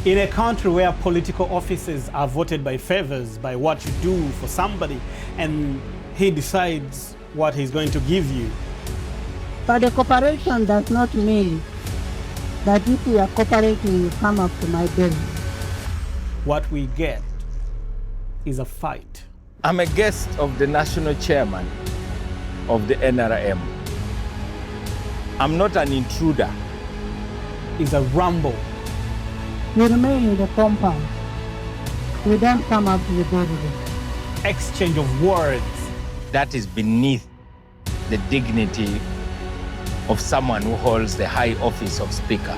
In a country where political offices are voted by favors, by what you do for somebody, and he decides what he's going to give you. But the cooperation does not mean that if you are cooperating, you come up to my belly. What we get is a fight. I'm a guest of the national chairman of the NRM. I'm not an intruder. Is a rumble. We remain in the compound. We don't come up to the building. Exchange of words. That is beneath the dignity of someone who holds the high office of Speaker.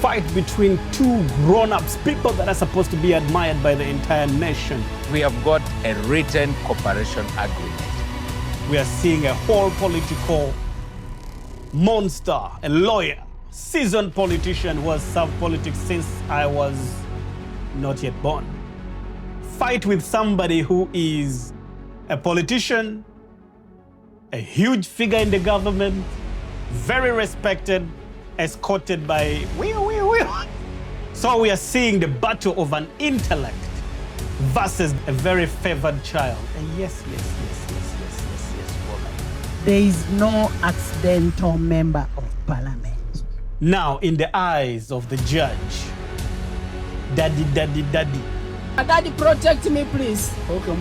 Fight between two grown-ups, people that are supposed to be admired by the entire nation. We have got a written cooperation agreement. We are seeing a whole political monster, a lawyer, seasoned politician who has served politics since I was not yet born. Fight with somebody who is a politician, a huge figure in the government, very respected, escorted by So we are seeing the battle of an intellect versus a very favored child. And yes, woman. There is no accidental member of parliament. Now, in the eyes of the judge, daddy. Daddy, protect me, please. Okay,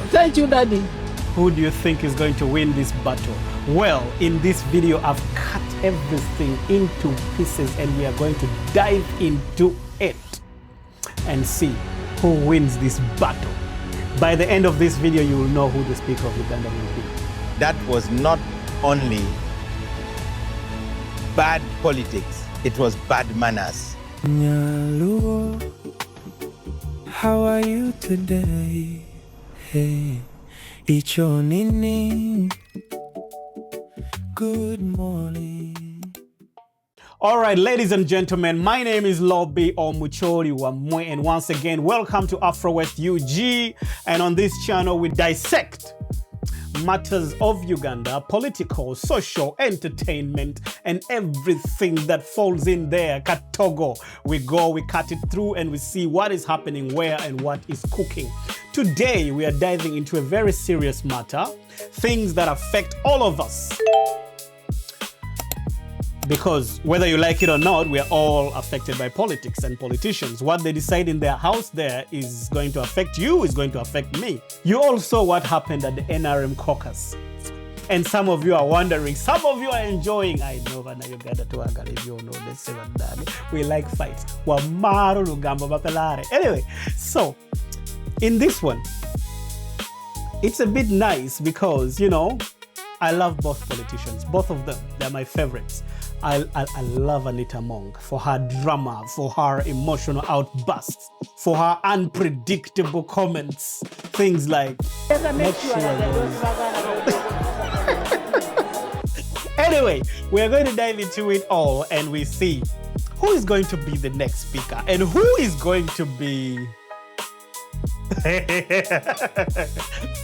Thank you, Daddy. Who do you think is going to win this battle? Well, in this video, I've cut everything into pieces and we are going to dive into it and see who wins this battle. By the end of this video, you will know who the Speaker of Uganda will be. That was not only bad politics, it was bad manners. Nyaluo, how are you today? Hey, icho nini? Good morning. All right, ladies and gentlemen, my name is Lobi Omuchori Wamwe, and once again, welcome to Afro West UG. And on this channel, we dissect matters of Uganda, political, social, entertainment, and everything that falls in there. Katogo. We go, we cut it through, and we see what is happening where and what is cooking. Today, we are diving into a very serious matter, things that affect all of us. Because whether you like it or not, we are all affected by politics and politicians. What they decide in their house there is going to affect you, is going to affect me. You all saw what happened at the NRM Caucus. And some of you are wondering, some of you are enjoying. I know that Uganda to if you know the seven daddy. We like fights. Anyway, so in this one, it's a bit nice because, you know, I love both politicians, both of them. They're my favorites. I love Anita Among for her drama, for her emotional outbursts, for her unpredictable comments. Things like, Anyway, we're going to dive into it all and we see who is going to be the next speaker and who is going to be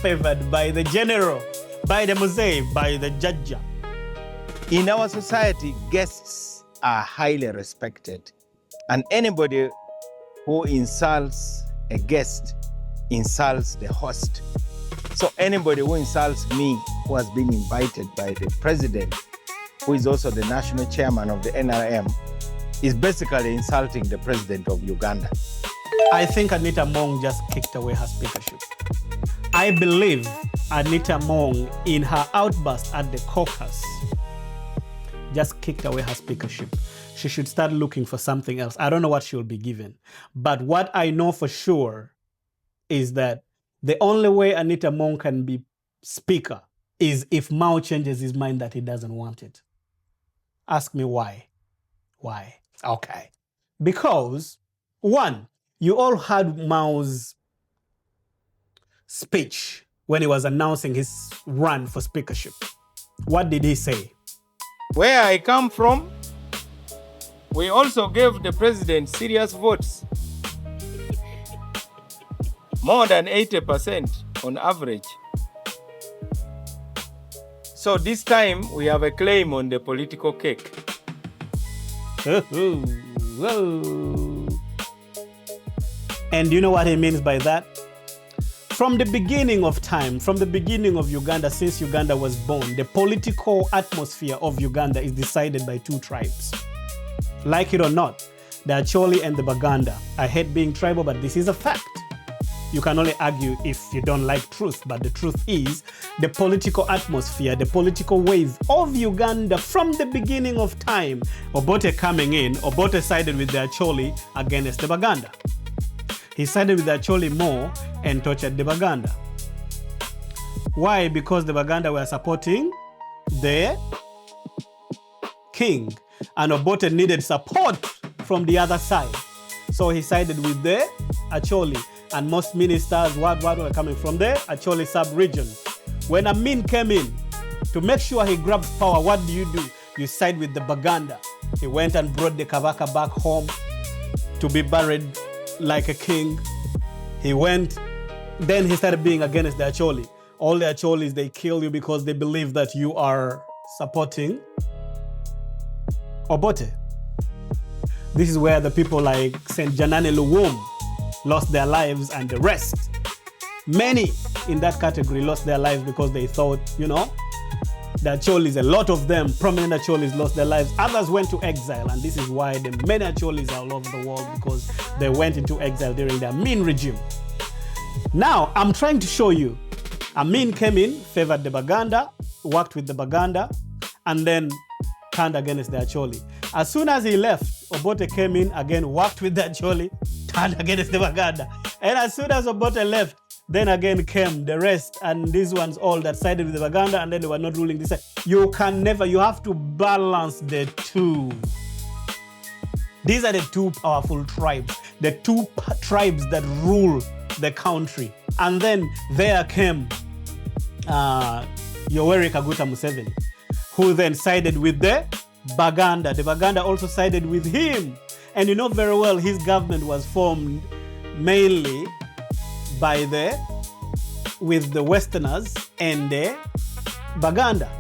favored by the general, by the museum, by the judge. In our society, guests are highly respected, and anybody who insults a guest insults the host. So anybody who insults me, who has been invited by the president, who is also the national chairman of the NRM, is basically insulting the president of Uganda. I think Anita Among just kicked away her speakership. I believe Anita Among, in her outburst at the caucus, just kicked away her speakership. She should start looking for something else. I don't know what she'll be given. But what I know for sure is that the only way Anita Among can be speaker is if Mao changes his mind that he doesn't want it. Ask me why. Why? Okay. Because, one, you all heard Mao's speech when he was announcing his run for speakership. What did he say? Where I come from, we also gave the president serious votes. More than 80% on average. So this time we have a claim on the political cake. Whoa. And you know what he means by that? From the beginning of time, from the beginning of Uganda, since Uganda was born, the political atmosphere of Uganda is decided by two tribes. Like it or not, the Acholi and the Baganda. I hate being tribal, but this is a fact. You can only argue if you don't like truth, but the truth is the political atmosphere, the political wave of Uganda from the beginning of time. Obote coming in, Obote sided with the Acholi against the Baganda. He sided with the Acholi more and tortured the Baganda. Why? Because the Baganda were supporting the king, and Obote needed support from the other side. So he sided with the Acholi, and most ministers what were coming from the Acholi sub-region. When Amin came in, to make sure he grabs power, what do? You side with the Baganda. He went and brought the Kabaka back home to be buried like a king. He went, then he started being against the Acholi. All the Acholis, they kill you because they believe that you are supporting Obote. This is where the people like St. Janane Luwum lost their lives, and the rest. Many in that category lost their lives because they thought, you know, the Acholis, a lot of them, prominent Acholis, lost their lives. Others went to exile, and this is why the many Acholis are all over the world, because they went into exile during the Amin regime. Now, I'm trying to show you, Amin came in, favored the Baganda, worked with the Baganda, and then turned against the Acholi. As soon as he left, Obote came in, again worked with the Acholi, turned against the Baganda. And as soon as Obote left, then again came the rest, and these ones all that sided with the Baganda, and then they were not ruling this side. You can never, you have to balance the two. These are the two powerful tribes, the two tribes that rule the country. And then there came Yoweri Kaguta Museveni, who then sided with the Baganda. The Baganda also sided with him. And you know very well his government was formed mainly with the Westerners and the Baganda.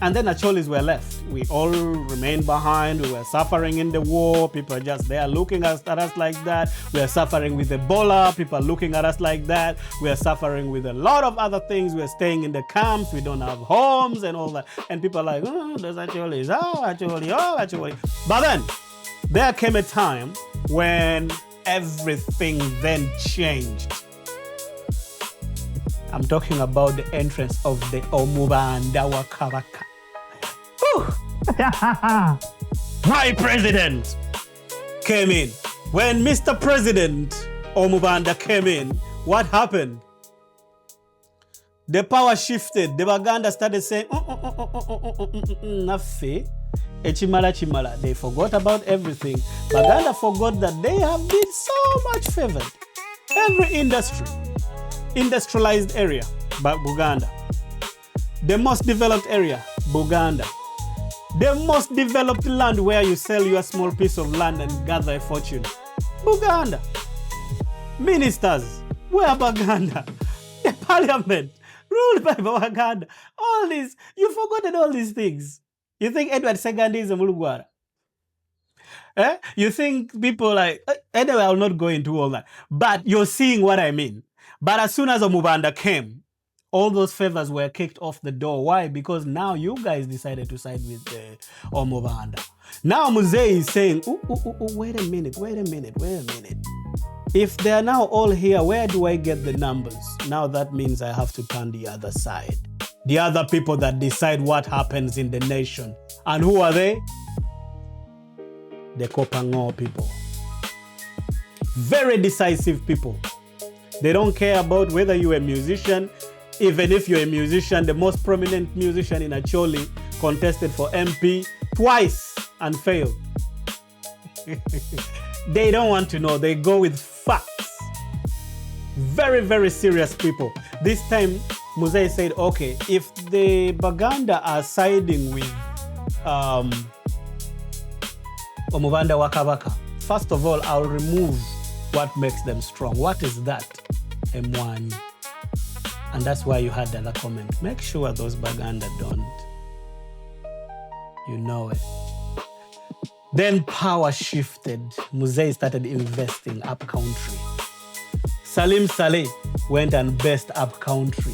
And then Acholis were left. We all remained behind. We were suffering in the war. People are just there looking at us like that. We are suffering with Ebola. People are looking at us like that. We are suffering with a lot of other things. We are staying in the camps. We don't have homes and all that. And people are like, oh, there's Acholis. Oh, Acholi. Oh, Acholi. But then there came a time when everything then changed. I'm talking about the entrance of the Omubanda Wakabaka. My president came in. When Mr. President Omubanda came in, what happened? The power shifted. The Baganda started saying, Nafe, Chimala. They forgot about everything. Baganda forgot that they have been so much favored. Every industry, industrialized area, but Buganda. The most developed area, Buganda. The most developed land where you sell your small piece of land and gather a fortune, Buganda. Ministers, where Baganda? The parliament, ruled by Baganda. All this, you've forgotten all these things. You think Edward Segandi is a Mulugwara? You think people like, anyway, I'll not go into all that. But you're seeing what I mean. But as soon as Omubanda came, all those favors were kicked off the door. Why? Because now you guys decided to side with Omubanda. Now Museveni is saying, wait a minute. If they are now all here, where do I get the numbers? Now that means I have to turn the other side. The other people that decide what happens in the nation. And who are they? The Kopango people. Very decisive people. They don't care about whether you're a musician. Even if you're a musician, the most prominent musician in Acholi contested for MP twice and failed. They don't want to know. They go with facts. Very, very serious people. This time, Museveni said, okay, if the Baganda are siding with Omubanda Wakabaka, first of all, I'll remove what makes them strong. What is that? Emwani. And that's why you had the other comment. Make sure those Baganda don't. You know it. Then power shifted. Museveni started investing up country. Salim Saleh went and based up country.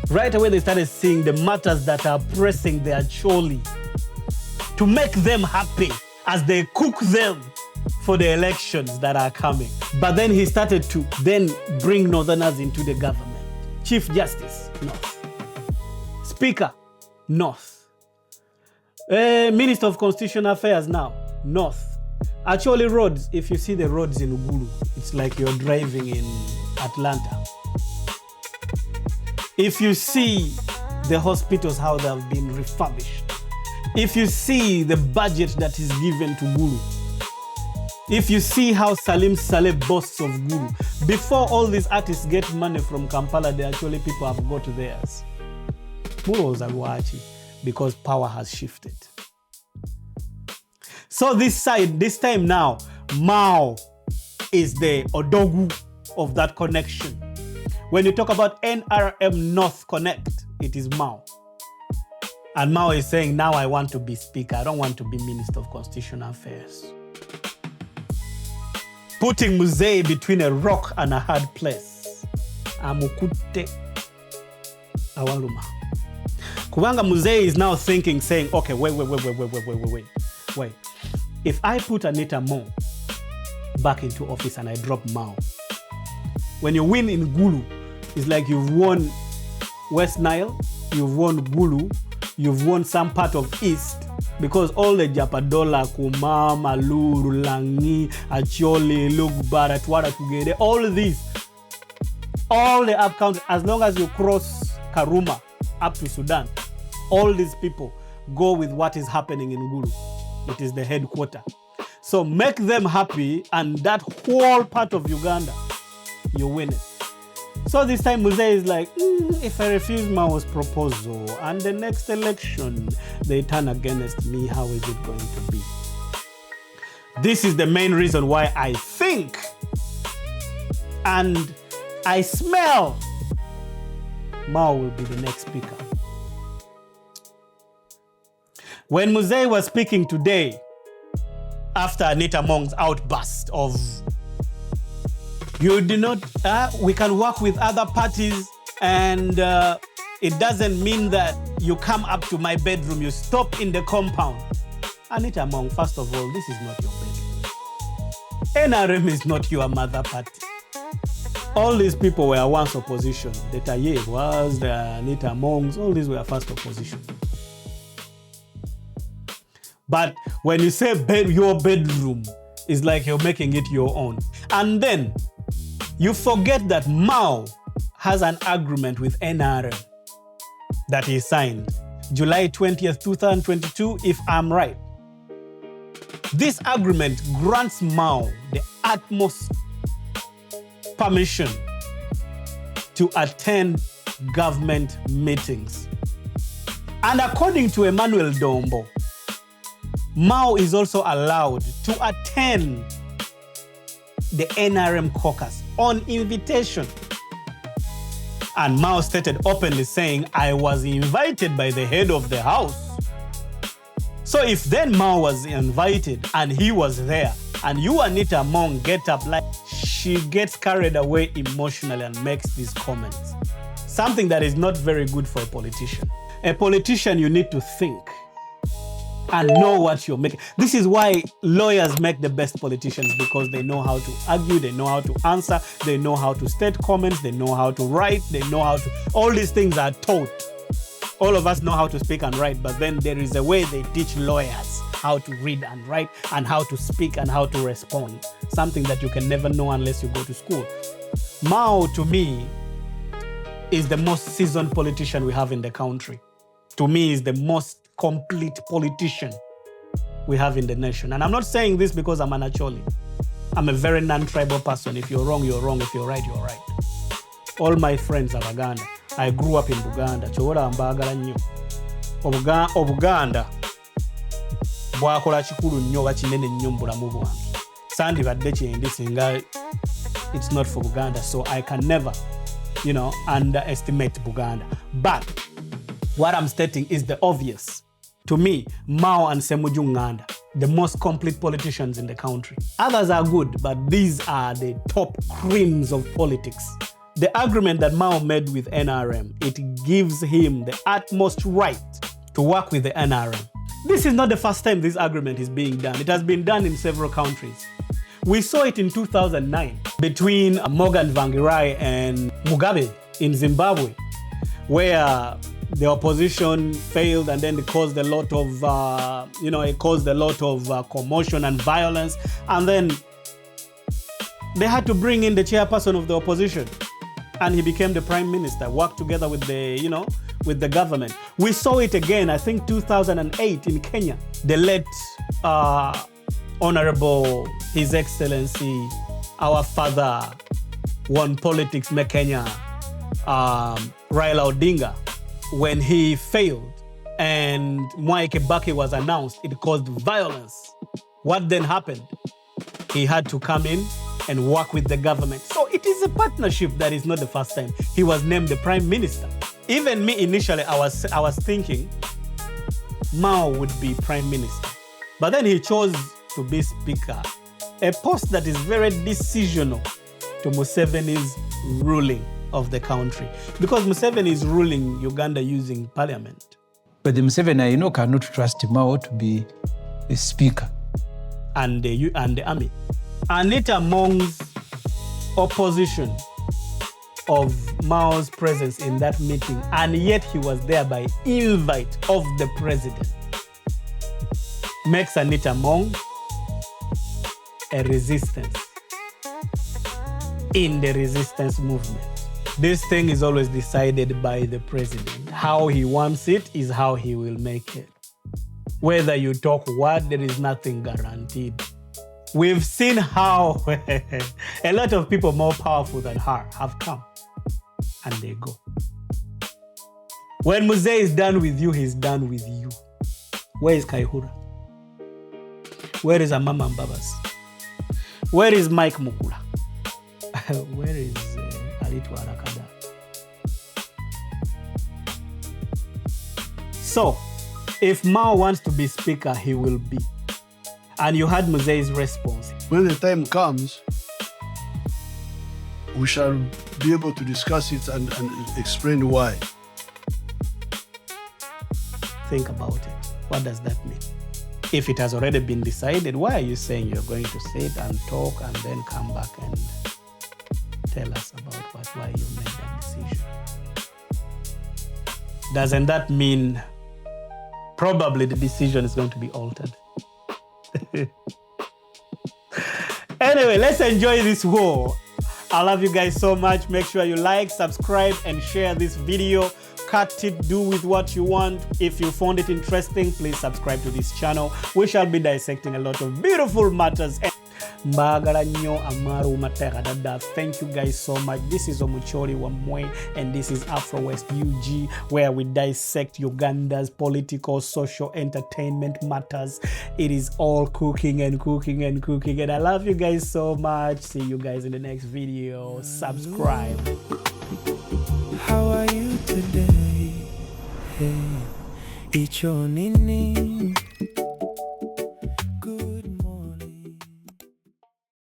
Right away, they started seeing the matters that are pressing their choli to make them happy as they cook them for the elections that are coming. But then he started to then bring Northerners into the government. Chief Justice, North. Speaker, North. Minister of Constitutional Affairs now, North. Actually, roads, if you see the roads in Ugulu, it's like you're driving in Atlanta. If you see the hospitals, how they have been refurbished. If you see the budget that is given to Gulu. If you see how Salim Saleh boasts of Gulu. Before all these artists get money from Kampala, they actually people have got theirs. Muros are watching because power has shifted. So this time now, Mao is the Odogu of that connection. When you talk about NRM North Connect, it is Mao. And Mao is saying, now I want to be speaker. I don't want to be Minister of Constitutional Affairs. Putting Museveni between a rock and a hard place. Amukute awaluma. Kubanga Museveni is now thinking, saying, okay, wait. If I put Anita Among back into office and I drop Mao, when you win in Gulu, it's like you've won West Nile, you've won Gulu, you've won some part of East, because all the Japadola, Kuma, Maluru, Langi, Acholi, Lugbara, Twara, Tugede, all these, all the up countries, as long as you cross Karuma up to Sudan, all these people go with what is happening in Gulu. It is the headquarters. So make them happy, and that whole part of Uganda, you win it. So this time Museveni is like, if I refuse Mao's proposal and the next election they turn against me, how is it going to be? This is the main reason why I think and I smell Mao will be the next speaker. When Museveni was speaking today, after Anita Among's outburst of, you do not, we can work with other parties, and it doesn't mean that you come up to my bedroom, you stop in the compound. Anita Among, first of all, this is not your bedroom. NRM is not your mother party. All these people were once opposition. The Taye was, the Anita Amongs, all these were first opposition. But when you say your bedroom, it's like you're making it your own. And then you forget that Mao has an agreement with NRM that he signed July 20th, 2022, if I'm right. This agreement grants Mao the utmost permission to attend government meetings. And according to Emmanuel Dombo, Mao is also allowed to attend the NRM Caucus on invitation. And Mao stated openly saying, I was invited by the head of the house. So if then Mao was invited and he was there, and you, Anita Among, get up, like she gets carried away emotionally and makes these comments. Something that is not very good for a politician. A politician, you need to think and know what you're making. This is why lawyers make the best politicians, because they know how to argue, they know how to answer, they know how to state comments, they know how to write, they know how to, all these things are taught. All of us know how to speak and write, but then there is a way they teach lawyers how to read and write and how to speak and how to respond. Something that you can never know unless you go to school. Mao, to me, is the most seasoned politician we have in the country. To me, is the most complete politician we have in the nation. And I'm not saying this because I'm an Acholi. I'm a very non-tribal person. If you're wrong, you're wrong. If you're right, you're right. All my friends are Uganda. I grew up in Uganda. Chowola mbagala nnyo. Obuganda bwakola kikulu nnyo bakinene nnyo mu bulamu bwange. Sandibadde kyendi singa it's not for Uganda. So I can never, underestimate Buganda. But what I'm stating is the obvious. To me, Mao and Ssemujju Nganda the most complete politicians in the country. Others are good, but these are the top creams of politics. The agreement that Mao made with NRM, it gives him the utmost right to work with the NRM. This is not the first time this agreement is being done. It has been done in several countries. We saw it in 2009 between Morgan Tsvangirai and Mugabe in Zimbabwe, where the opposition failed and then it caused a lot of, commotion and violence. And then they had to bring in the chairperson of the opposition, and he became the prime minister, worked together with the government. We saw it again, I think 2008 in Kenya. The late Honorable His Excellency, our father, won politics in Kenya, Raila Odinga, when he failed and Mwai Kibaki was announced, it caused violence. What then happened? He had to come in and work with the government. So it is a partnership that is not the first time. He was named the prime minister. Even me initially, I was thinking Mao would be prime minister. But then he chose to be speaker, a post that is very decisional to Museveni's ruling of the country. Because Museveni is ruling Uganda using parliament. But the Museveni, cannot trust Mao to be a speaker. And the army. Anita Among's opposition of Mao's presence in that meeting, and yet he was there by invite of the president, makes Anita Among a resistance in the resistance movement. This thing is always decided by the president. How he wants it is how he will make it. Whether you talk what, there is nothing guaranteed. We've seen how a lot of people more powerful than her have come and they go. When Muse is done with you, he's done with you. Where is Kaihura? Where is Amama Mbabas? Where is Mike Mukula? Where is Alitu Arakada? So, if Mao wants to be speaker, he will be. And you had Muse's response. When the time comes, we shall be able to discuss it and explain why. Think about it. What does that mean? If it has already been decided, why are you saying you're going to sit and talk and then come back and tell us about why you made that decision? Doesn't that mean probably the decision is going to be altered? Anyway, let's enjoy this war. I love you guys so much. Make sure you like, subscribe, and share this video. Cut it, do with what you want. If you found it interesting, please subscribe to this channel. We shall be dissecting a lot of beautiful matters. Thank you guys so much. This is Omuchori Wamwe, and this is Afro West UG, where we dissect Uganda's political, social, entertainment matters. It is all cooking and cooking and cooking, and I love you guys so much. See you guys in the next video. Subscribe. How are you today? Hey, icho nini?